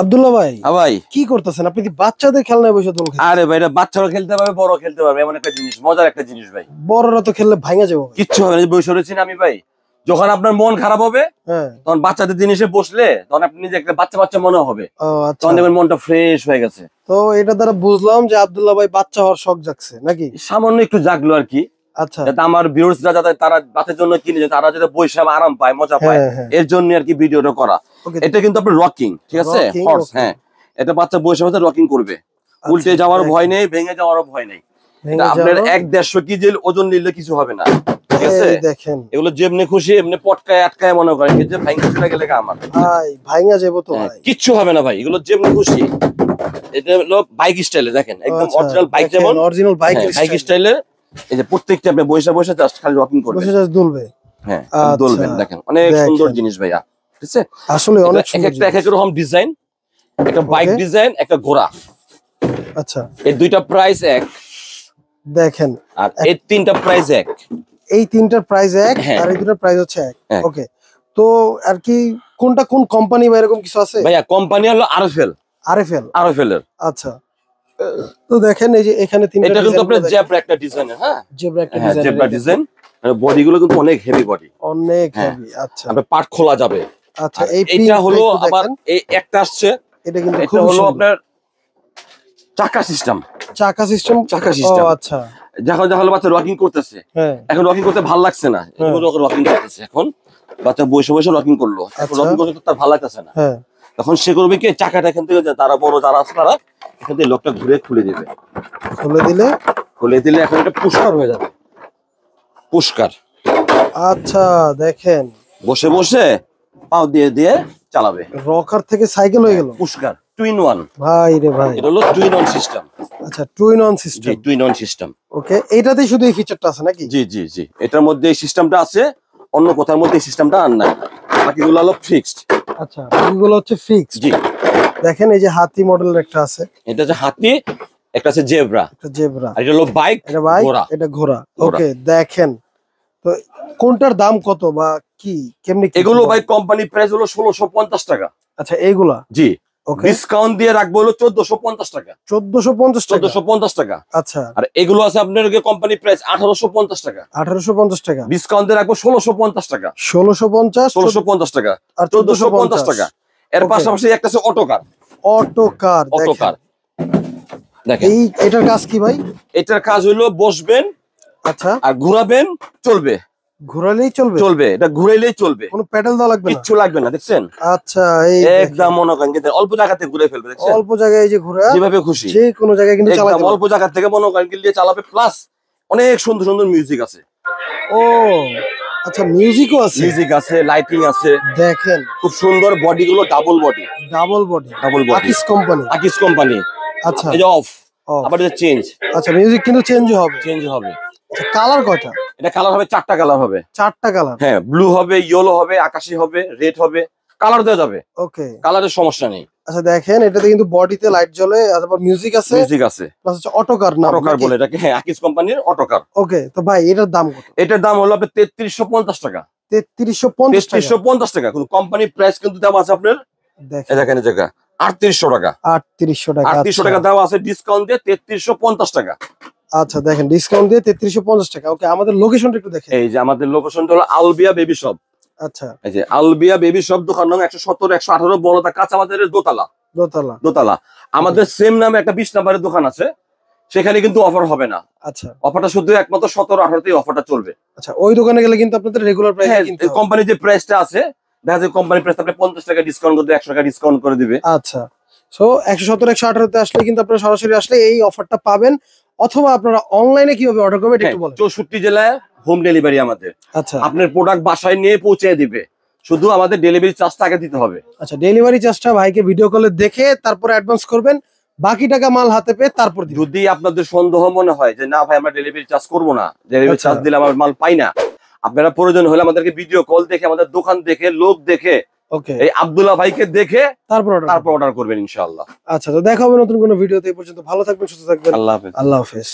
আব্দুল্লাহ ভাই, ভাই কি করতেছেন আপনি? কি বাচ্চাদের খেলনায় বসে দোল খেলছেন? আরে ভাই, এটা বাচ্চারা খেলতে পারবে, বড় খেলতে পারবে, এমন একটা জিনিস, মজার একটা জিনিস ভাই। বড়রা তো খেললে ভাঙা যাবে ভাই। কিচ্ছু হবে না, বসে রয়েছি না আমি ভাই। যখন আপনার মন খারাপ হবে, হ্যাঁ, তখন বাচ্চাদের জিনিসে বসলে তখন আপনি নিজে একটা বাচ্চা বাচ্চা মনে হবে। ও আচ্ছা। তখন দেখবেন মনটা ফ্রেশ হয়ে গেছে। তো এটা দ্বারা বুঝলাম যে আব্দুল্লাহ ভাই বাচ্চা হওয়ার শখ জাগছে নাকি? সামান্য একটু জাগলো আর কি। আচ্ছা, যাতে আমার ভিউয়ার্সরা যাতে তারা বাচ্চার জন্য কিনে, তারা যাতে বসে আরাম পায়, মজা পায়, হ্যাঁ, হ্যাঁ। এর জন্য আর কি ভিডিওটা করা। ওকে, এটা কিন্তু আপনার রকিং, ঠিক আছে, Rocking, হর্স। okay. হ্যাঁ, এটা বাচ্চা বসে বসে রকিং করবে, উল্টে আচ্ছা, যাওয়ার দেখেন। ভয় নেই, ভেঙে যাওয়ারও ভয় নেই। ভেঙে এটা আপনার যাওয়ার- 1-150 কেজি ওজন নিলে কিছু হবে না, ঠিক আছে। এই দেখেন এগুলো যেমনি খুশি এমনি পটকায় আটকায় মনে করেন, কিন্তু ভাঙতে গেলে আমার ভাই, ভাঙা যাবো তো ভাই। কিচ্ছু হবে না ভাই, এগুলো যেমনি খুশি। এটা হলো বাইক স্টাইলে, দেখেন একদম অরিজিনাল বাইক, যেমন অরিজিনাল বাইক বাইক স্টাইলে। এই যে প্রত্যেকটা আপনি বসে বসে জাস্ট খালি ওয়াকিং করবেন, বসে জাস্ট দুলবে। হ্যাঁ আচ্ছা, দোলবেন। দেখেন অনেক সুন্দর দেখেন। জিনিস ভাইয়া, ঠিক আছে। আসলে অনেক সুন্দর একটা এক এক রকম ডিজাইন, একটা বাইক Okay. ডিজাইন, একটা ঘোড়া। আচ্ছা, এই দুইটা প্রাইস এক, দেখেন আর এই তিনটা প্রাইস এক। এই তিনটার প্রাইস এক হ্যাঁ। আর এই দুটার প্রাইস হচ্ছে এক। এক। ওকে, তো আর কি কোনটা কোন কোম্পানি বা এরকম কিছু আছে? ভাইয়া কোম্পানি হলো আরএফএল। আরএফএল এর আচ্ছা। তো দেখেন এই যে এখানে তিনটা এটা কিন্তু ডিজাইন আপনার জেব্রা একটা ডিজাইন, হ্যাঁ জেব্রা একটা হ্যাঁ ডিজাইন, জেব্রা ডিজাইন। বডি গুলো কিন্তু অনেক হেভি বডি, অনেক হ্যাঁ। হেভি। আচ্ছা আপনার পার্ট খোলা যাবে। আচ্ছা, আর এই এইটা হলো একটু আবার দেখেন, এই একটা আসছে, এটা কিন্তু এটা খুব হলো সুন্দর। আপনার চাকা সিস্টেম। চাকা সিস্টেম, চাকা ও সিস্টেম। আচ্ছা, যখন যখন বাচ্চা রকিং করতেছে, হ্যাঁ এখন রকিং করতে ভালো লাগছে না, রকিং করতেছে, এখন বাচ্চা বসে বসে রকিং করলো, এখন আচ্ছা। রকিং করতে তার ভালো লাগতেছে না, হ্যাঁ, তখন সে করবে কি, চাকাটা এখান থেকে তারা বড় যারা আছে তারা এখান থেকে লকটা ঘুরে খুলে দেবে। খুলে দিলে এখন এটা পুষ্কার হয়ে যাবে, পুষ্কার। আচ্ছা দেখেন, বসে বসে পাও দিয়ে দিয়ে চালাবে, রকার থেকে সাইকেল হয়ে গেল। পুষ্কার টুইন ওয়ান। ভাই রে ভাই, এটা হলো টুইন ওয়ান সিস্টেম। আচ্ছা, টু ইন ওয়ান জি, system. Twin one system. Okay, এইটাতেই শুধু এই ফিচারটা আছে নাকি? জি জি জি, এটার মধ্যে এই সিস্টেমটা আছে, অন্য কোথার মধ্যে এই সিস্টেমটা আর নাই, বাকিগুলো হলো ফিক্সড। আচ্ছা, এগুলো হচ্ছে ফিক্সড। জি, দেখেন এই যে হাতি মডেলের একটা আছে, এটা হচ্ছে হাতি, একটা আছে জেব্রা, একটা জেব্রা, আর এটা হলো বাইক, এটা বাইক, ঘোড়া। এটা ঘোড়া। ঘোড়া। ওকে, দেখেন তো কোনটার দাম কত বা কি কেমনি কি? এগুলো ভাই কোম্পানি প্রাইস হলো 1650 টাকা। আচ্ছা, এইগুলা জি, ওকে, ডিসকাউন্ট দিয়ে রাখবো হলো 1450 টাকা। 1450 টাকা। 1450 টাকা। আচ্ছা, আর এগুলো আছে আপনার কোম্পানি প্রাইস 1850 টাকা, 1850 টাকা। ডিসকাউন্ট দিয়ে রাখবো 1650 টাকা। 1650, 1650 টাকা আর 1450 টাকা। এর Okay. পাশাপাশি একটা আছে অটোকার। অটোকার। অটোকার দেখেন, এটার কাজ কি ভাই? এটার কাজ হলো বসবেন আচ্ছা, আর ঘোরাবেন, চলবে, ঘোরালেই চলবে? চলবে, এটা ঘুরাইলেই চলবে, কোনো প্যাডেল দেওয়া লাগবে না? কিচ্ছু লাগবে না, দেখছেন। আচ্ছা, এই একদম মনে করেন কিন্তু অল্প জায়গাতে ঘুরে ফেলবে, দেখছেন, অল্প জায়গায় এই যে ঘোরা, যেভাবে খুশি যে কোনো জায়গায় কিন্তু চালাতে একদম পারবে। অল্প জায়গা থেকে মনে করেন গিয়ে চালাবে, প্লাস অনেক সুন্দর সুন্দর মিউজিক আছে। ও আচ্ছা, মিউজিকও আছে। মিউজিক আছে, লাইটিং আছে, দেখেন খুব সুন্দর। বডি গুলো double body, double body, double body, আকিস কোম্পানি। আকিস কোম্পানি। আচ্ছা, এই যে অফ, ও আবার এটা চেঞ্জ, আচ্ছা, মিউজিক কিন্তু চেঞ্জ হবে। চেঞ্জ হবে। আচ্ছা, কালার কয়টা? এটা কালার হবে 4টা কালার হবে। 4টা কালার। হ্যাঁ, ব্লু হবে, ইয়েলো হবে, আকাশি হবে, রেড হবে, কালার দেওয়া যাবে, ওকে, কালারের সমস্যা নেই। আচ্ছা দেখেন, এটাতে কিন্তু বডিতে লাইট জ্বলে, তারপর মিউজিক আছে, মিউজিক আছে, প্লাস হচ্ছে অটোকার নাম অটোকার নাকি? বলে এটাকে, হ্যাঁ আকিস কোম্পানির অটোকার। ওকে, তো ভাই এটার দাম কত? এটার দাম হলো আপনার 3350 টাকা। 3350 টাকা। 3350 টাকা, কিন্তু কোম্পানি প্রাইস কিন্তু দাম আছে আপনার, এই দেখেন দেখেন এই জায়গা 3800 টাকা। 3800 টাকা। 3800 টাকা দাম আছে, ডিসকাউন্ট দিয়ে 3350 টাকা। আচ্ছা দেখেন, ডিসকাউন্ট দিয়ে 3350 টাকা। ওকে, আমাদের লোকেশনটা একটু দেখেন। এই যে আমাদের লোকেশনটা হলো আলবিয়া বেবি শপ। আচ্ছা, এই যে আলবিয়া বেবি শপ, দোকান নং 117 118 বড়দা কাঁচা বাজারের দোতলা। দোতলা। দোতলা। আমাদের সেম নামে একটা 20 নম্বরের দোকান আছে, সেখানে কিন্তু অফার হবে না। আচ্ছা অফারটা শুধু একমাত্র 17 18তেই অফারটা চলবে। আচ্ছা, ওই দোকানে গেলে কিন্তু আপনাদের রেগুলার প্রাইসে হ্যাঁ, কিনতে হবে। কোম্পানির যে প্রাইসটা আছে, দেখা যায় কোম্পানির প্রাইস আপনি 50 টাকা ডিসকাউন্ট করে 100 টাকা ডিসকাউন্ট করে দিবে। আচ্ছা, সো 117 118 তে আসলে কিন্তু আপনারা সরাসরি আসলে এই অফারটা পাবেন, অথবা আপনারা অনলাইনে কিভাবে অর্ডার করবেন এটা একটু বলেন। 64 জেলায় হোম ডেলিভারি আমাদের। আচ্ছা আপনার প্রোডাক্ট বাসায় নিয়ে পৌঁছে দিবে, শুধু আমাদের ডেলিভারি চার্জটা আগে দিতে হবে। আচ্ছা, ডেলিভারি চার্জটা ভাইকে ভিডিও কলে দেখে তারপরে অ্যাডভান্স করবেন, বাকি টাকা মাল হাতে পেয়ে তারপর দিবেন। যদি আপনাদের সন্দেহ মনে হয় যে না ভাই আমরা ডেলিভারি চার্জ করবো না, ডেলিভারি আচ্ছা। চার্জ দিলে আমার মাল পাই না, আপনারা প্রয়োজন হলে আমাদেরকে ভিডিও কল দেখে, আমাদের দোকান দেখে, লোক দেখে, ওকে, এই আব্দুল্লাহ ভাইকে দেখে তারপর তারপর অর্ডার করবেন ইনশাআল্লাহ। আচ্ছা, তো দেখা হবে নতুন কোনো ভিডিওতে। এই পর্যন্ত ভালো থাকবেন, সুস্থ থাকবেন। আল্লাহ হাফেজ। আল্লাহ হাফেজ।